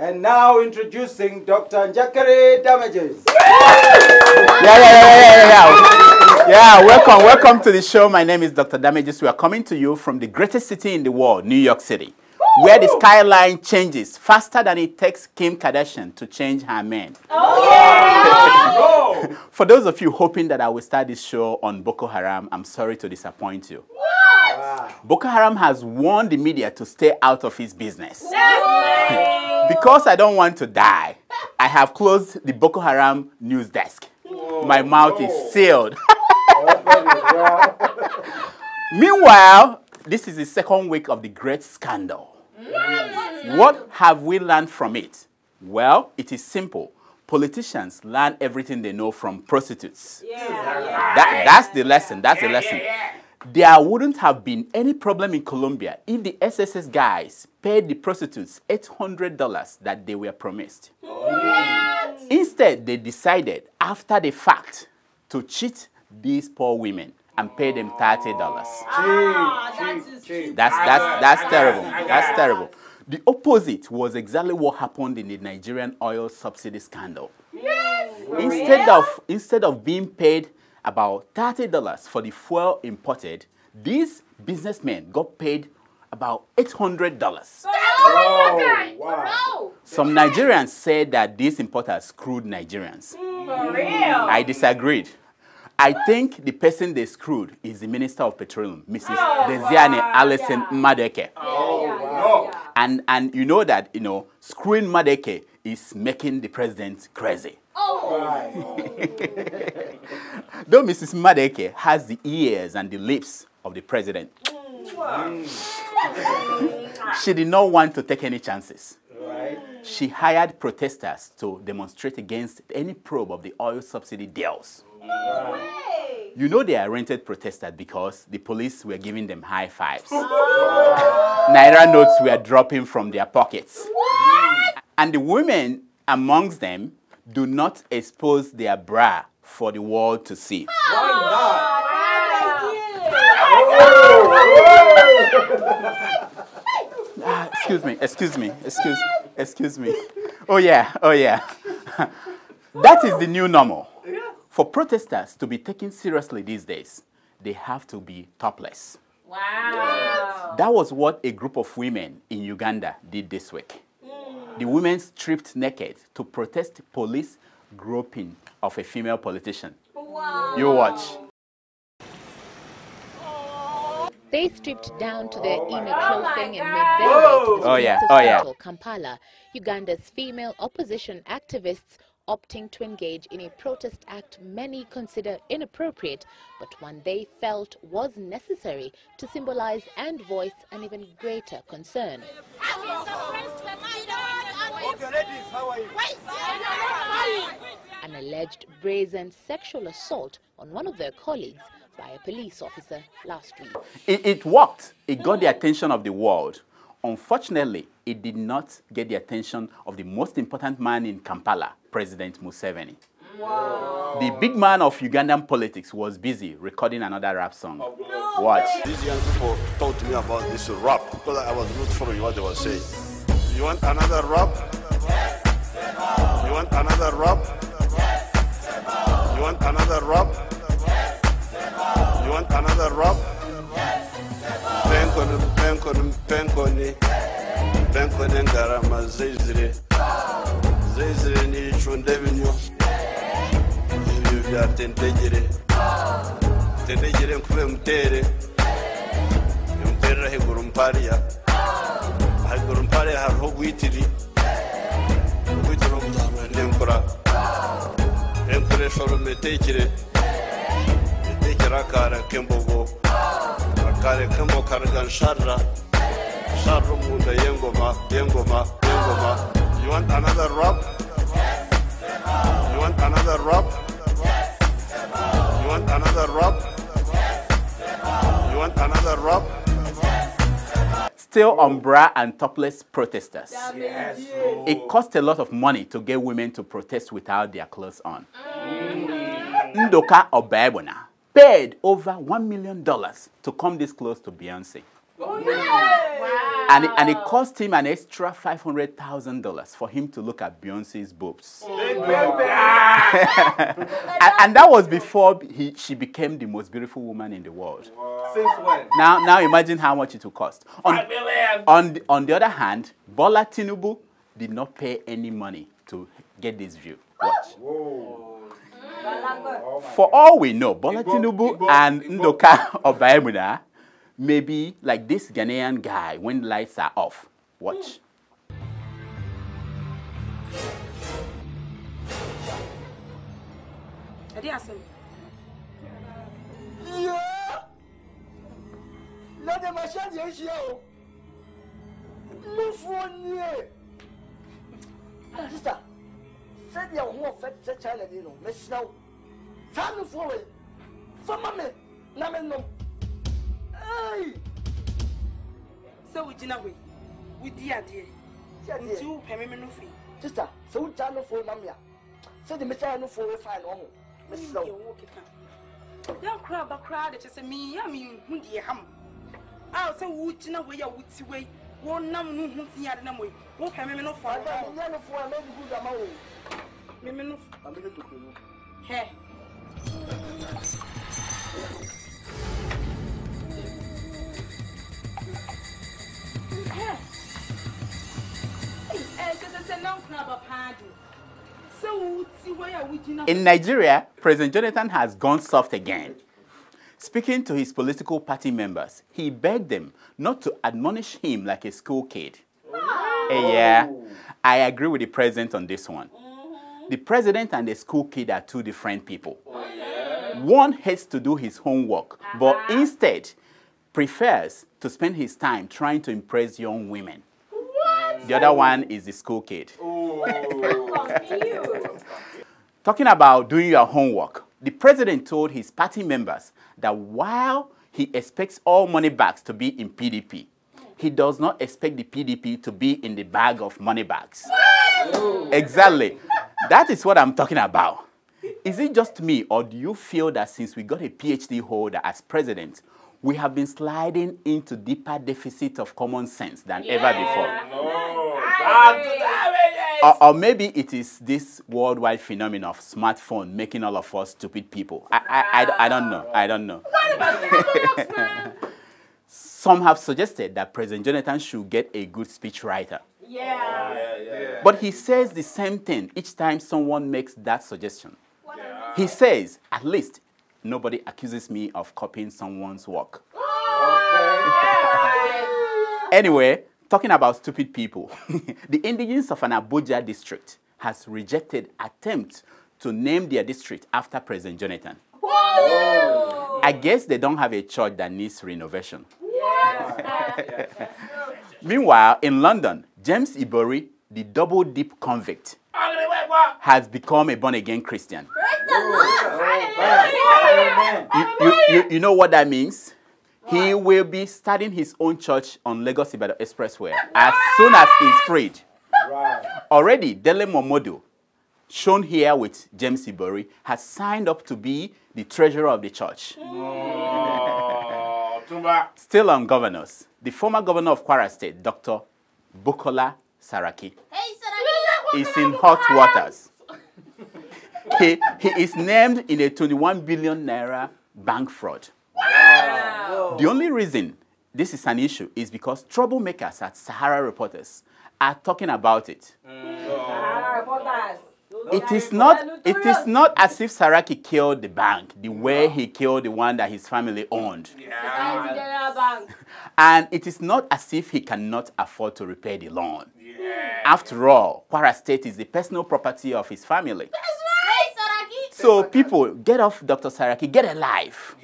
And now introducing Dr. Njakere Damages. Yeah, welcome to the show. My name is Dr. Damages. We are coming to you from the greatest city in the world, New York City, where the skyline changes faster than it takes Kim Kardashian to change her man. Oh, yeah! For those of you hoping that I will start this show on Boko Haram, I'm sorry to disappoint you. What? Wow. Boko Haram has warned the media to stay out of his business. Because I don't want to die, I have closed the Boko Haram news desk. My mouth is sealed. Meanwhile, this is the second week of the great scandal. What have we learned from it? Well, it is simple. Politicians learn everything they know from prostitutes. That's the lesson. That's the lesson. There wouldn't have been any problem in Colombia if the SSS guys paid the prostitutes $800 that they were promised. Instead, they decided after the fact to cheat these poor women and pay them $30. That's terrible. That's terrible. The opposite was exactly what happened in the Nigerian oil subsidy scandal. Instead of being paid about $30 for the fuel imported, these businessmen got paid about $800. Wow. Some Nigerians said that these importers screwed Nigerians. For real? I disagreed. I think the person they screwed is the Minister of Petroleum, Mrs. Desiane Alison Madeke. And you know that, screwing Madeke is making the president crazy. Though Mrs. Madeke has the ears and the lips of the president, she did not want to take any chances. She hired protesters to demonstrate against any probe of the oil subsidy deals. You know they are rented protesters because the police were giving them high fives. Naira notes were dropping from their pockets. And the women amongst them do not expose their bra for the world to see. Excuse me. Oh yeah. That is the new normal. For protesters to be taken seriously these days, they have to be topless. Wow. That was what a group of women in Uganda did this week. The women stripped naked to protest police groping of a female politician. Wow. You watch. They stripped down to their inner clothing and made their way to the streets of capital Kampala. Uganda's female opposition activists opting to engage in a protest act many consider inappropriate, but one they felt was necessary to symbolize and voice an even greater concern. An alleged brazen sexual assault on one of their colleagues by a police officer last week. It worked. It got the attention of the world. Unfortunately, it did not get the attention of the most important man in Kampala, President Museveni. Wow. The big man of Ugandan politics was busy recording another rap song. Watch. These young people talked to me about this rap because I was not following what they were saying. You want another rap? You want another rap? You want another rap? You want another rap? Penkoni ngarama zezire ni chundevinyo ya tendegere nkube mutere heguru mpariya hariho gwitiri nenkora shoro metekere akara kembogo akare kembo karagan sharra munda yengoma. You want another rap? You want another rap? You want another rap? You want another rap? Still on bra and topless protesters. It cost a lot of money to get women to protest without their clothes on. Ndoka Obebona paid over $1 million to come this close to Beyonce. And it cost him an extra $500,000 for him to look at Beyonce's boobs. And that was before she became the most beautiful woman in the world. Since when? Now imagine how much it will cost. $5 million. On the other hand, Bola Tinubu did not pay any money to get this view. Watch. For all we know, Bola Tinubu and Ndoka Obaemuna may be like this Ghanaian guy when the lights are off. Watch. Yeah. Let them shut your show. Move for near. Sister, said your home fat child, you know, Miss Snow. Family forward. For mammy, Nameno. Hey. So we didn't wait. We dear. Two permanent fee. Sister, so channel for Mamma. So the Messiah no for a fine home. Miss Snow. Don't cry about crowd. It's a me. I mean, who dear ham. I'll say, would you know where you would see way? One number who see at no way. What permanent for a man for a lady who's a mole. Women, I'm going to do. Hey. In Nigeria, President Jonathan has gone soft again. Speaking to his political party members, he begged them not to admonish him like a school kid. Yeah, I agree with the president on this one. The president and the school kid are two different people. One hates to do his homework, but instead prefers to spend his time trying to impress young women. The other one is the school kid. Talking about doing your homework, the president told his party members that while he expects all money bags to be in PDP, he does not expect the PDP to be in the bag of money bags. Exactly. That is what I'm talking about. Is it just me, or do you feel that since we got a PhD holder as president, we have been sliding into deeper deficit of common sense than ever before? Or maybe it is this worldwide phenomenon of smartphone making all of us stupid people. I don't know. I don't know. Some have suggested that President Jonathan should get a good speechwriter. But he says the same thing each time someone makes that suggestion. He says, at least, nobody accuses me of copying someone's work. Anyway, talking about stupid people, the indigenes of an Abuja district has rejected attempts to name their district after President Jonathan. I guess they don't have a church that needs renovation. Meanwhile, in London, James Ibori, the double-dip convict, has become a born-again Christian. You know what that means? He will be starting his own church on Lagos Ibadan Expressway as soon as he's freed. Already, Dele Momodu, shown here with James Ibori, has signed up to be the treasurer of the church. Still on governors, the former governor of Kwara State, Dr. Bukola Saraki, is in hot waters. He is named in a 21 billion naira bank fraud. The only reason this is an issue is because troublemakers at Sahara Reporters are talking about it. It is not as if Saraki killed the bank the way he killed the one that his family owned. And it is not as if he cannot afford to repay the loan. After all, Kwara State is the personal property of his family. So people, get off Dr. Saraki, get a life.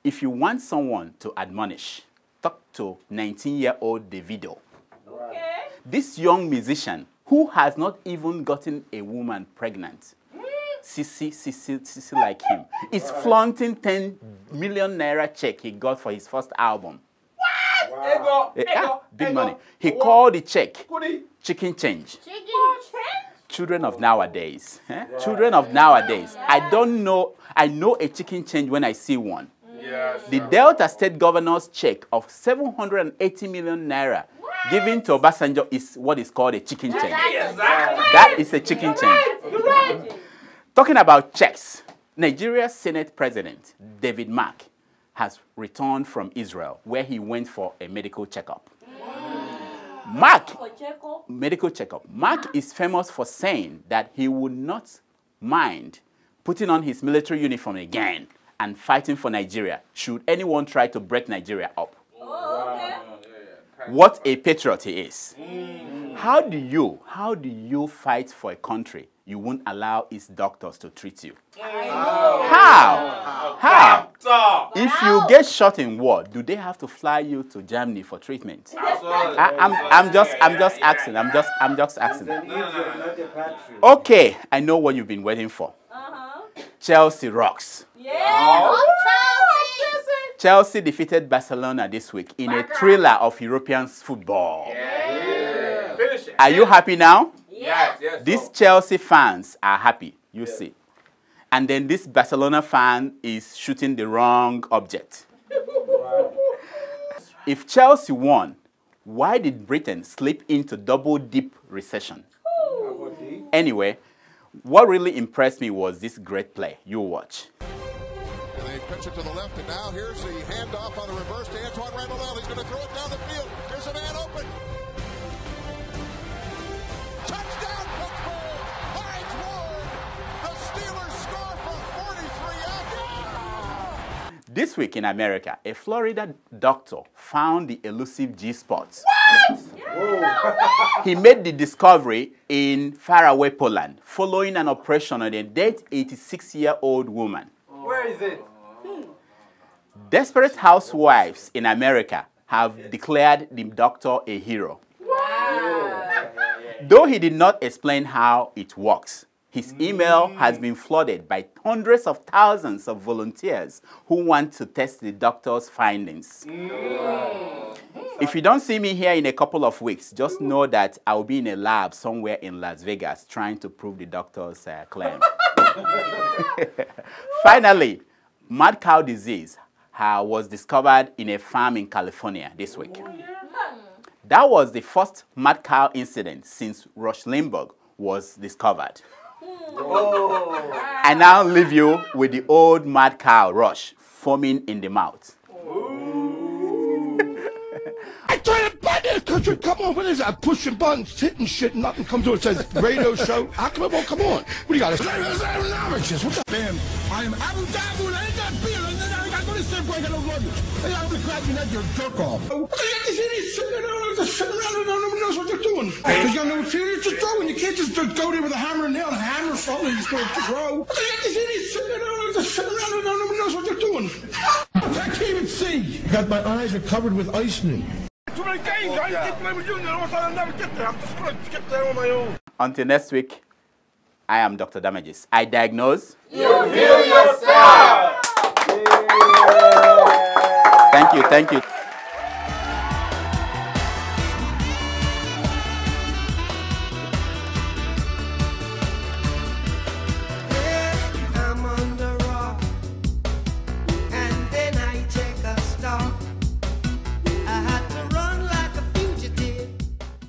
If you want someone to admonish, talk to 19-year-old Davido. This young musician who has not even gotten a woman pregnant, Sissy like him, is flaunting 10 million naira check he got for his first album. Big money. He called the check chicken change. Children of nowadays. Children of nowadays. I know a chicken change when I see one. Yes. The Delta State Governor's check of 780 million naira given to Obasanjo is what is called a chicken change. That is a chicken change. Talking about checks, Nigeria's Senate President, David Mark, has returned from Israel, where he went for a medical checkup. Medical checkup. Mark is famous for saying that he would not mind putting on his military uniform again and fighting for Nigeria should anyone try to break Nigeria up. What a patriot he is. How do you fight for a country you won't allow its doctors to treat you? How? If you get shot in war, do they have to fly you to Germany for treatment? I'm just asking. Okay, I know what you've been waiting for. Chelsea rocks. Chelsea defeated Barcelona this week in a thriller of European football. Are you happy now? Yes. These Chelsea fans are happy, you see. And then this Barcelona fan is shooting the wrong object. If Chelsea won, why did Britain slip into double deep recession? Anyway, what really impressed me was this great play. You watch. They pitch it to the left, and now here's the handoff on the reverse to Antoine Randall. He's going to throw it down the field. There's a man open. Touchdown, Pittsburgh! Hines Ward! The Steelers score from 43 out. This week in America, a Florida doctor found the elusive G-spot. He made the discovery in faraway Poland following an operation on a dead 86-year-old woman. Where is it? Desperate housewives in America have declared the doctor a hero. Though he did not explain how it works, his email has been flooded by hundreds of thousands of volunteers who want to test the doctor's findings. If you don't see me here in a couple of weeks, just know that I'll be in a lab somewhere in Las Vegas trying to prove the doctor's claim. Finally, mad cow disease was discovered in a farm in California this week. That was the first mad cow incident since Rush Limbaugh was discovered. I now leave you with the old mad cow Rush foaming in the mouth. I try to buy this country. Come on, what is that? Pushing buttons, hitting shit, nothing comes to it. It says radio show. How come it won't come on? What do you got? What the bam? I am Abu Dhabi. I ain't got beer. I'm going to step right out of London. I'm going to grab you like your jerk off. What do you got these idiots sitting around and no one knows what they're doing? Because you got no experience to throw, and you can't just go there with a hammer and nail and a hammer or something and just go to throw. What do you got these idiots sitting around and no one knows what they're doing? I can't even see. My eyes are covered with ice now. Too many games. I ain't getting with you. I'll never get there. I'm just going to get there on my own. Until next week, I am Dr. Damages. I diagnose. You heal yourself. Thank you.